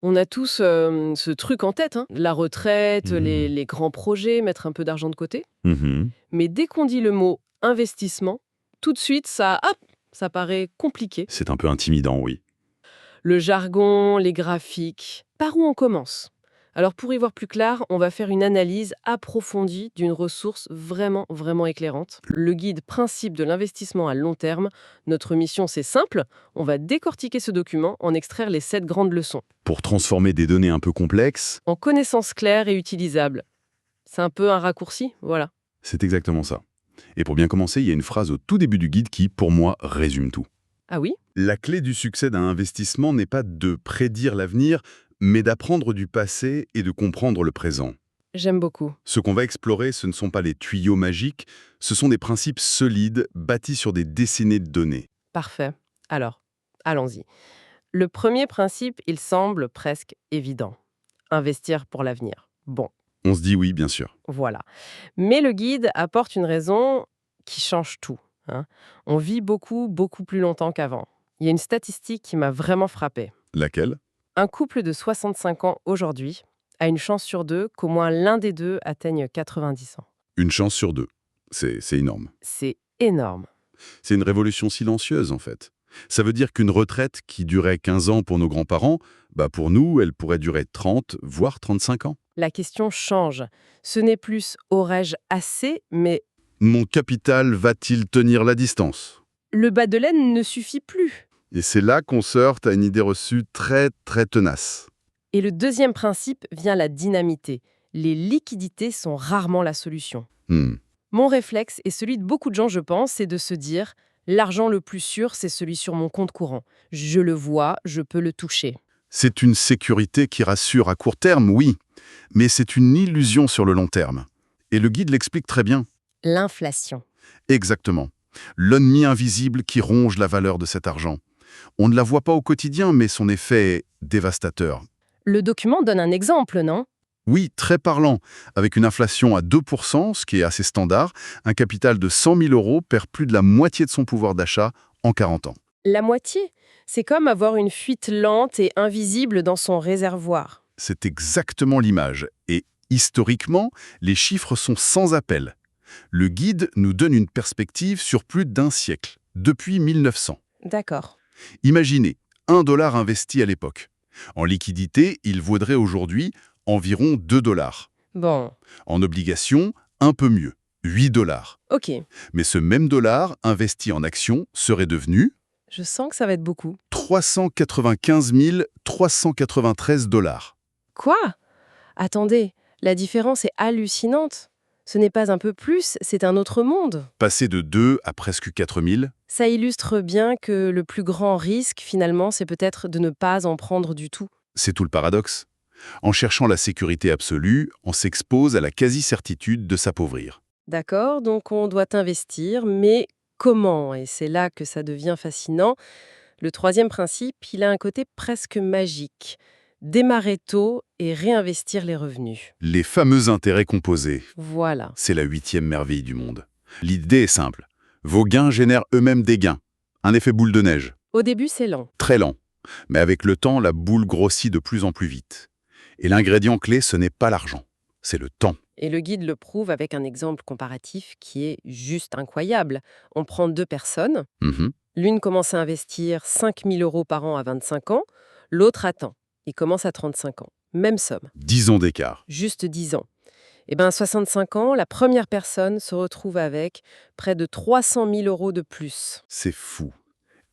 On a tous ce truc en tête, hein, la retraite, les grands projets, mettre un peu d'argent de côté. Mhm. Mais dès qu'on dit le mot investissement, tout de suite, ça paraît compliqué. C'est un peu intimidant, oui. Le jargon, les graphiques. Par où on commence? Alors pour y voir plus clair, on va faire une analyse approfondie d'une ressource vraiment, vraiment éclairante. Le guide principe de l'investissement à long terme. Notre mission, c'est simple. On va décortiquer ce document, en extraire les 7 grandes leçons. Pour transformer des données un peu complexes, En connaissances claires et utilisables. C'est un peu un raccourci, voilà. c'est exactement ça. Et pour bien commencer, il y a une phrase au tout début du guide qui, pour moi, résume tout. Ah oui? La clé du succès d'un investissement n'est pas de prédire l'avenir, mais d'apprendre du passé et de comprendre le présent. J'aime beaucoup. Ce qu'on va explorer, ce ne sont pas les tuyaux magiques, ce sont des principes solides bâtis sur des décennies de données. Parfait. Alors, allons-y. Le premier principe, il semble presque évident. Investir pour l'avenir. Bon, On se dit oui, bien sûr. voilà. Mais le guide apporte une raison qui change tout, hein. On vit beaucoup, beaucoup plus longtemps qu'avant. Il y a une statistique qui m'a vraiment frappée. Laquelle? Un couple de 65 ans aujourd'hui a une chance sur deux qu'au moins l'un des deux atteigne 90 ans. Une chance sur deux. C'est énorme. C'est énorme. C'est une révolution silencieuse, en fait. Ça veut dire qu'une retraite qui durait 15 ans pour nos grands-parents, pour nous, elle pourrait durer 30, voire 35 ans. La question change. Ce n'est plus aurais-je assez, mais Mon capital va-t-il tenir la distance? le bas de laine ne suffit plus. Et c'est là qu'on se heurte à une idée reçue très, très tenace. Et le deuxième principe vient la dynamité. Les liquidités sont rarement la solution. Hmm. Mon réflexe, et celui de beaucoup de gens je pense, c'est de se dire l'argent le plus sûr, c'est celui sur mon compte courant. Je le vois, je peux le toucher. C'est une sécurité qui rassure à court terme, oui, mais c'est une illusion sur le long terme. Et le guide l'explique très bien. L'inflation. Exactement. L'ennemi invisible qui ronge la valeur de cet argent. On ne la voit pas au quotidien, mais son effet est dévastateur. Le document donne un exemple, non? Oui, très parlant. Avec une inflation à 2%, ce qui est assez standard, un capital de 100 000 euros perd plus de la moitié de son pouvoir d'achat en 40 ans. La moitié. C'est comme avoir une fuite lente et invisible dans son réservoir. C'est exactement l'image. Et historiquement, les chiffres sont sans appel. Le guide nous donne une perspective sur plus d'un siècle, depuis 1900. D'accord. Imaginez, 1 dollar investi à l'époque. En liquidité, il vaudrait aujourd'hui environ 2 dollars. Bon, En obligation, un peu mieux, 8 dollars. ok. Mais ce même dollar investi en actions serait devenu Je sens que ça va être beaucoup. 395 393 dollars. Quoi? Attendez, la différence est hallucinante. Ce n'est pas un peu plus, c'est un autre monde. Passer de 2 à presque 4 000, Ça illustre bien que le plus grand risque, finalement, c'est peut-être de ne pas en prendre du tout. c'est tout le paradoxe. En cherchant la sécurité absolue, on s'expose à la quasi-certitude de s'appauvrir. D'accord, donc on doit investir, mais comment? Et c'est là que ça devient fascinant. Le troisième principe, il a un côté presque magique. Démarrer tôt et réinvestir les revenus. Les fameux intérêts composés, Voilà. c'est la 8e merveille du monde. L'idée est simple. Vos gains génèrent eux-mêmes des gains. Un effet boule de neige. Au début, c'est lent. Très lent. Mais avec le temps, la boule grossit de plus en plus vite. Et l'ingrédient clé, ce n'est pas l'argent, c'est le temps. Et le guide le prouve avec un exemple comparatif qui est juste incroyable. On prend deux personnes. Mhm. L'une commence à investir 5 000 euros par an à 25 ans. L'autre attend. Il commence à 35 ans. Même somme. 10 ans d'écart. Juste 10 ans. Et bien, à 65 ans, la première personne se retrouve avec près de 300 000 euros de plus. C'est fou.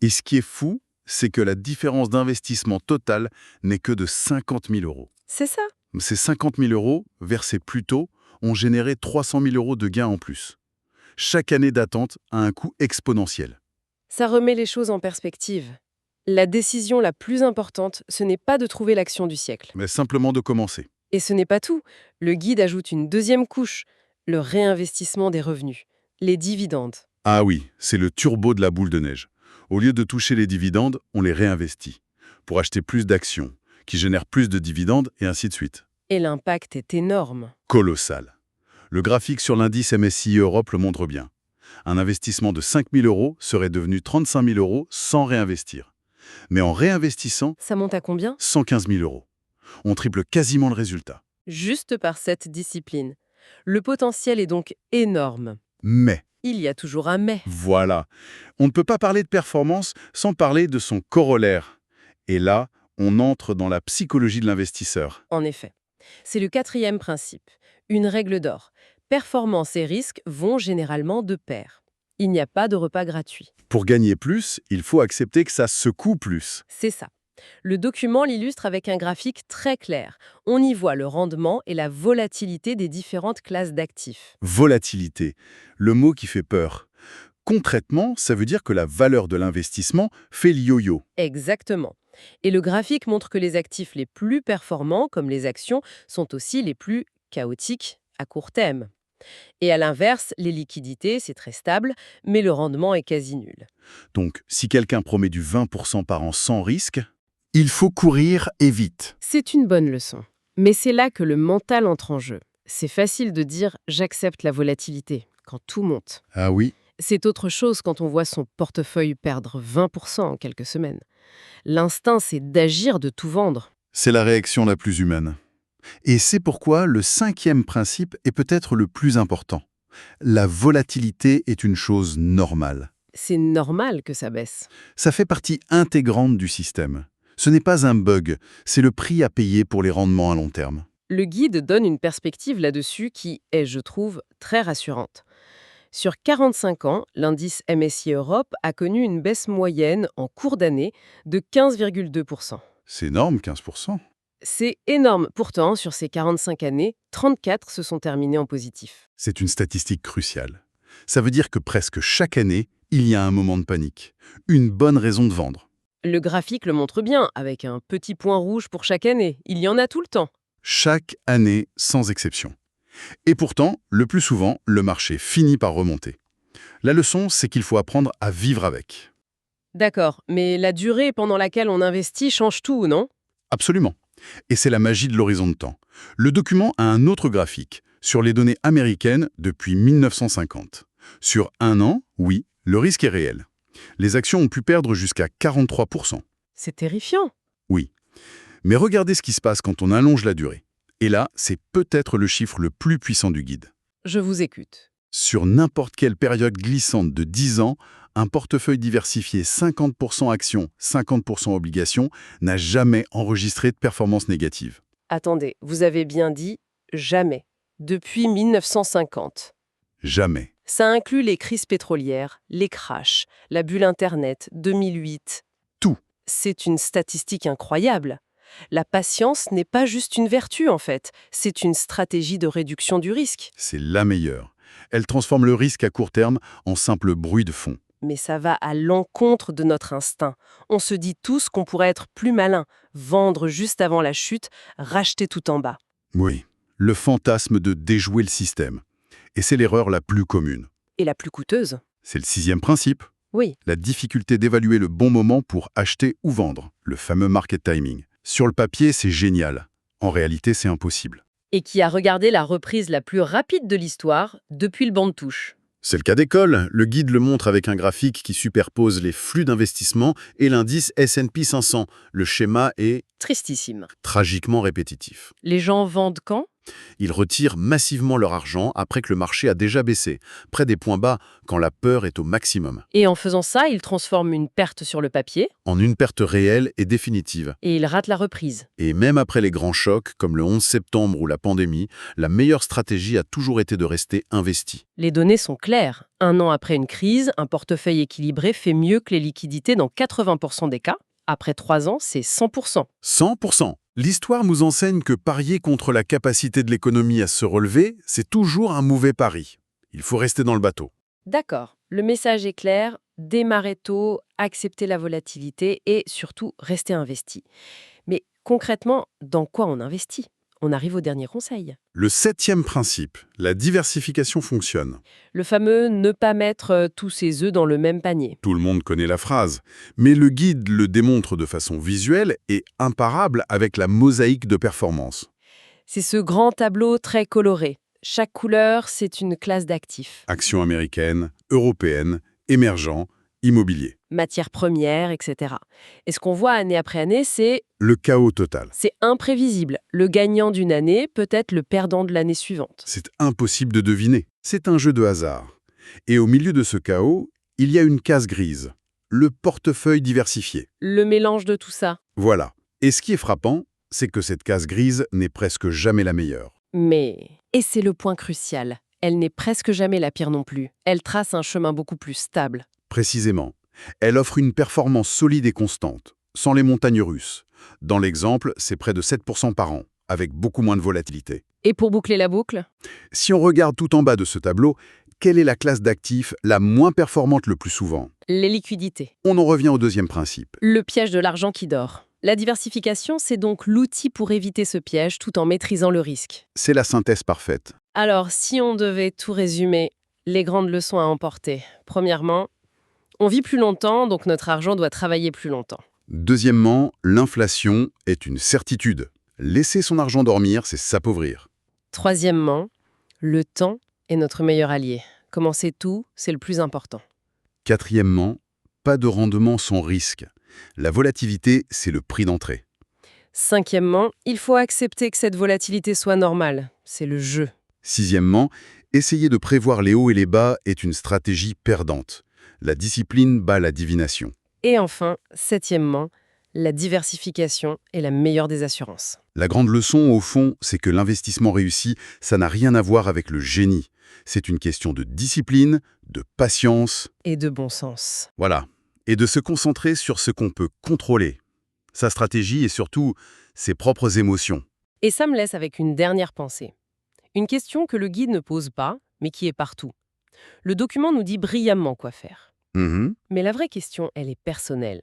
Et ce qui est fou, c'est que la différence d'investissement total n'est que de 50 000 euros. C'est ça. Ces 50 000 euros, versés plus tôt, ont généré 300 000 euros de gains en plus. Chaque année d'attente a un coût exponentiel. Ça remet les choses en perspective. La décision la plus importante, ce n'est pas de trouver l'action du siècle. Mais simplement de commencer. Et ce n'est pas tout. Le guide ajoute une deuxième couche, le réinvestissement des revenus, les dividendes. Ah oui, c'est le turbo de la boule de neige. Au lieu de toucher les dividendes, on les réinvestit pour acheter plus d'actions, qui génèrent plus de dividendes et ainsi de suite. Et l'impact est énorme. Colossal. Le graphique sur l'indice MSCI Europe le montre bien. Un investissement de 5 000 euros serait devenu 35 000 euros sans réinvestir. Mais en réinvestissant, Ça monte à combien? 115 000 euros. on triple quasiment le résultat. Juste par cette discipline. Le potentiel est donc énorme. Mais, Il y a toujours un mais. voilà, on ne peut pas parler de performance sans parler de son corollaire. Et là, on entre dans la psychologie de l'investisseur. En effet. C'est le quatrième principe. Une règle d'or. Performance et risque vont généralement de pair. Il n'y a pas de repas gratuit. Pour gagner plus, il faut accepter que ça secoue plus. C'est ça. Le document l'illustre avec un graphique très clair. On y voit le rendement et la volatilité des différentes classes d'actifs. Volatilité, le mot qui fait peur. Concrètement, ça veut dire que la valeur de l'investissement fait le yo-yo. Exactement. Et le graphique montre que les actifs les plus performants, comme les actions, sont aussi les plus chaotiques à court terme. Et à l'inverse, les liquidités, c'est très stable, mais le rendement est quasi nul. Donc, si quelqu'un promet du 20% par an sans risque, il faut courir et vite. C'est une bonne leçon. Mais c'est là que le mental entre en jeu. C'est facile de dire « j'accepte la volatilité » quand tout monte. Ah oui. C'est autre chose quand on voit son portefeuille perdre 20% en quelques semaines. L'instinct, c'est d'agir, de tout vendre. C'est la réaction la plus humaine. Et c'est pourquoi le cinquième principe est peut-être le plus important. La volatilité est une chose normale. C'est normal que ça baisse. Ça fait partie intégrante du système. Ce n'est pas un bug, c'est le prix à payer pour les rendements à long terme. Le guide donne une perspective là-dessus qui est, je trouve, très rassurante. Sur 45 ans, l'indice MSCI Europe a connu une baisse moyenne en cours d'année de 15,2%. C'est énorme, 15%. C'est énorme. Pourtant, sur ces 45 années, 34 se sont terminées en positif. C'est une statistique cruciale. Ça veut dire que presque chaque année, il y a un moment de panique. Une bonne raison de vendre. Le graphique le montre bien, avec un petit point rouge pour chaque année. Il y en a tout le temps. Chaque année, sans exception. Et pourtant, le plus souvent, le marché finit par remonter. La leçon, c'est qu'il faut apprendre à vivre avec. D'accord, mais la durée pendant laquelle on investit change tout, non? Absolument. Et c'est la magie de l'horizon de temps. Le document a un autre graphique, sur les données américaines depuis 1950. Sur un an, oui, le risque est réel. Les actions ont pu perdre jusqu'à 43%. C'est terrifiant. Oui. Mais regardez ce qui se passe quand on allonge la durée. Et là, c'est peut-être le chiffre le plus puissant du guide. Je vous écoute. Sur n'importe quelle période glissante de 10 ans, un portefeuille diversifié 50% actions, 50% obligations n'a jamais enregistré de performance négative. Attendez, vous avez bien dit « jamais ». Depuis 1950. Jamais. Ça inclut les crises pétrolières, les crashs, la bulle Internet, 2008. Tout. C'est une statistique incroyable. La patience n'est pas juste une vertu, en fait. C'est une stratégie de réduction du risque. C'est la meilleure. Elle transforme le risque à court terme en simple bruit de fond. Mais ça va à l'encontre de notre instinct. On se dit tous qu'on pourrait être plus malin, vendre juste avant la chute, racheter tout en bas. Oui. Le fantasme de déjouer le système. Et c'est l'erreur la plus commune. Et la plus coûteuse? C'est le sixième principe. Oui. La difficulté d'évaluer le bon moment pour acheter ou vendre, le fameux market timing. Sur le papier, c'est génial. En réalité, c'est impossible. Et qui a regardé la reprise la plus rapide de l'histoire depuis le banc de touche. C'est le cas d'école. Le guide le montre avec un graphique qui superpose les flux d'investissement et l'indice S&P 500. Le schéma est Tristissime. tragiquement répétitif. Les gens vendent quand? Ils retirent massivement leur argent après que le marché a déjà baissé, près des points bas, quand la peur est au maximum. Et en faisant ça, ils transforment une perte sur le papier En une perte réelle et définitive. et ils ratent la reprise. Et même après les grands chocs, comme le 11 septembre ou la pandémie, la meilleure stratégie a toujours été de rester investi. Les données sont claires. Un an après une crise, un portefeuille équilibré fait mieux que les liquidités dans 80% des cas. Après 3 ans, c'est 100%. 100%. L'histoire nous enseigne que parier contre la capacité de l'économie à se relever, c'est toujours un mauvais pari. Il faut rester dans le bateau. D'accord, le message est clair, démarrer tôt, accepter la volatilité et surtout rester investi. Mais concrètement, dans quoi on investit? On arrive au dernier conseil. Le septième principe, la diversification fonctionne. Le fameux ne pas mettre tous ses œufs dans le même panier. Tout le monde connaît la phrase, mais le guide le démontre de façon visuelle et imparable avec la mosaïque de performance. C'est ce grand tableau très coloré. Chaque couleur, c'est une classe d'actifs. Actions américaines, européennes, émergents, Immobilier. Matières premières, etc. Et ce qu'on voit année après année, Le chaos total. c'est imprévisible. Le gagnant d'une année peut être le perdant de l'année suivante. C'est impossible de deviner. C'est un jeu de hasard. Et au milieu de ce chaos, il y a une case grise. Le portefeuille diversifié. Le mélange de tout ça. Voilà. Et ce qui est frappant, c'est que cette case grise n'est presque jamais la meilleure. Et c'est le point crucial, elle n'est presque jamais la pire non plus. Elle trace un chemin beaucoup plus stable. Précisément. Elle offre une performance solide et constante, sans les montagnes russes. Dans l'exemple, c'est près de 7% par an, avec beaucoup moins de volatilité. Et pour boucler la boucle, Si on regarde tout en bas de ce tableau, quelle est la classe d'actifs la moins performante le plus souvent? les liquidités. On en revient au deuxième principe. Le piège de l'argent qui dort. La diversification, c'est donc l'outil pour éviter ce piège tout en maîtrisant le risque. C'est la synthèse parfaite. Alors, si on devait tout résumer, les grandes leçons à emporter. Premièrement, on vit plus longtemps, donc notre argent doit travailler plus longtemps. Deuxièmement, l'inflation est une certitude. Laisser son argent dormir, c'est s'appauvrir. Troisièmement, le temps est notre meilleur allié. Commencer tout, c'est le plus important. Quatrièmement, pas de rendement sans risque. La volatilité, c'est le prix d'entrée. Cinquièmement, il faut accepter que cette volatilité soit normale. C'est le jeu. Sixièmement, essayer de prévoir les hauts et les bas est une stratégie perdante. La discipline bat la divination. Et enfin, septièmement, la diversification est la meilleure des assurances. La grande leçon, au fond, c'est que l'investissement réussi, ça n'a rien à voir avec le génie. C'est une question de discipline, de patience, Et de bon sens. voilà, et de se concentrer sur ce qu'on peut contrôler. Sa stratégie et surtout ses propres émotions. Et ça me laisse avec une dernière pensée. Une question que le guide ne pose pas, mais qui est partout. Le document nous dit brillamment quoi faire. Mhm. Mais la vraie question, elle est personnelle.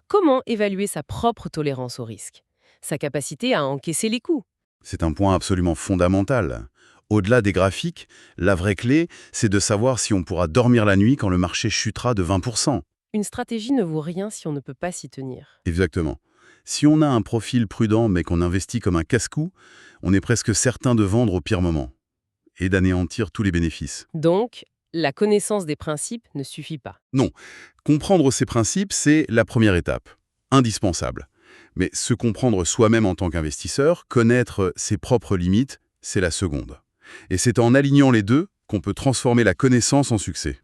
Comment évaluer sa propre tolérance au risque? Sa capacité à encaisser les coups? C'est un point absolument fondamental. Au-delà des graphiques, la vraie clé, c'est de savoir si on pourra dormir la nuit quand le marché chutera de 20%. Une stratégie ne vaut rien si on ne peut pas s'y tenir. Exactement. Si on a un profil prudent mais qu'on investit comme un casse-cou, on est presque certain de vendre au pire moment et d'anéantir tous les bénéfices. Donc, la connaissance des principes ne suffit pas. Comprendre ces principes, c'est la première étape, indispensable. Mais se comprendre soi-même en tant qu'investisseur, connaître ses propres limites, c'est la seconde. Et c'est en alignant les deux qu'on peut transformer la connaissance en succès.